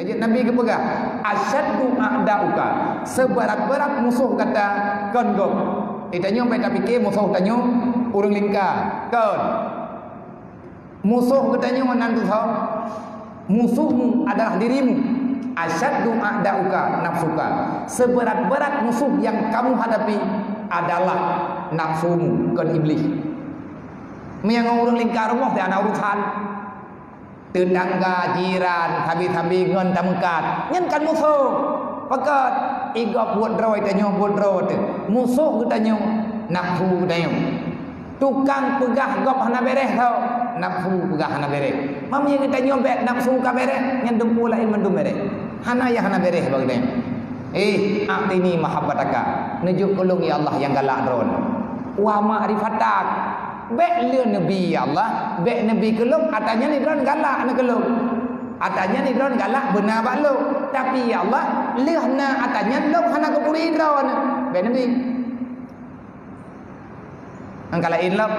Jadi Nabi kepegah asyaddu a'da'uka, seberat-berat musuh kata kon gop. Itanya baik tak fikir musuh tanya urang lingkar kon. Musuh katanya menantu kau. Musuhmu adalah dirimu. Asyaddu a'da'uka nafsuka, seberat-berat musuh yang kamu hadapi adalah nafsumu, kon iblis. Yang urang lingkar rumah dia anak urusan tetangga, jiran, tabi-tabi ngon tamkat nyen kan musuh. Pakat igap buat roy tanya buat roy musuh katanya nafsu katanya. Tukang pegah gop hana beres tau, nafsu pegah hana beres. Mami kita nyobek nafsu ka beres, nyen dumpu lain mendum beres. Hana ya hana beres bagni. Atini mahabbataka, nujuk ulung ya Allah yang galak dron. Wa ma'rifatak, bek le nabi ya Allah, bek nabi kelung atanya ni dron galak na kelung. Atanya ni dron galak benar bak lu. Tapi ya Allah, lehna atanya lu hana kepuri dron. Bek nabi angkala ilap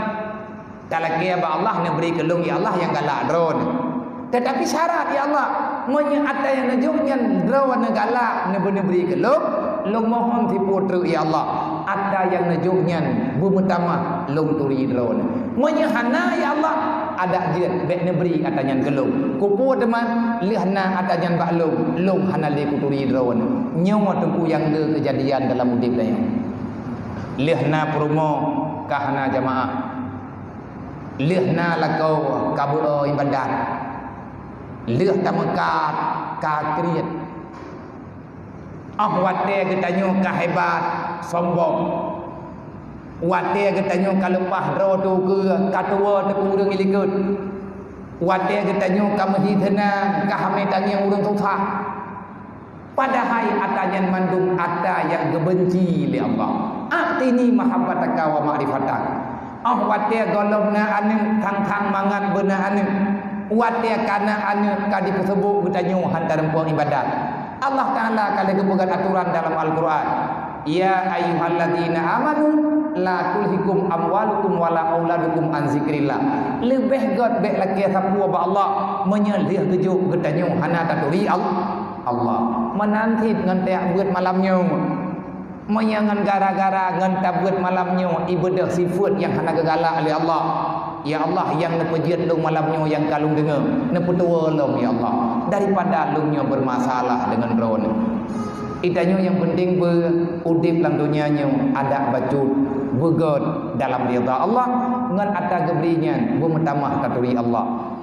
talakia ba Allah nak beri kelung ya Allah yang galak drone. Tetapi syarat ya Allah monya ada yang najuknya drone galak nak beri kelung long mohon tipu tru ya Allah. Ada yang najuknya bumutama long turi drone. Monya hana ya Allah ada je bek nak beri atanya kelung. Kupu teman lihna atanya bak long hana le kuturi drone. Nyawa tengku yang de kejadian dalam udip dia. Lihna promo kahana jamaah, lihna lakau kabul ibadat, lih tamakat kakriat. Wate katanya kahebat sombong, wate katanya kalepah rodo ke katua tepu urang ilikut, wate katanya kamhi tenang kahametan yang urang susah. Padahal atanya mandung ada yang kebenci li Allah. Atini mahabbataka wa ma'rifatak. Wate golongna anu tang-tang mangan beuna anu. Wate kana anu kadi kesebut bertanyo hantar puang ibadat. Allah Taala kala kebukan aturan dalam Al-Qur'an. Ya ayyuhalladzina amanu la tulhikum amwalukum wala auladukum an zikrillah. Lebih god bek laki sapua ba Allah menyelih kejuk bertanyo hana taturi Allah menanti ngan teak buat malamnya menyangan gara-gara ngan buat malamnya ibadah sifat yang hana gegalak oleh Allah. Ya Allah yang nepejit long malamnya yang kalung dengar neputua long ya Allah daripada lungnya bermasalah dengan drone. Itanya yang penting berudip dalam dunianya ada baju begot dalam rida Allah ngan ada gebrinya bermutamah katuri Allah.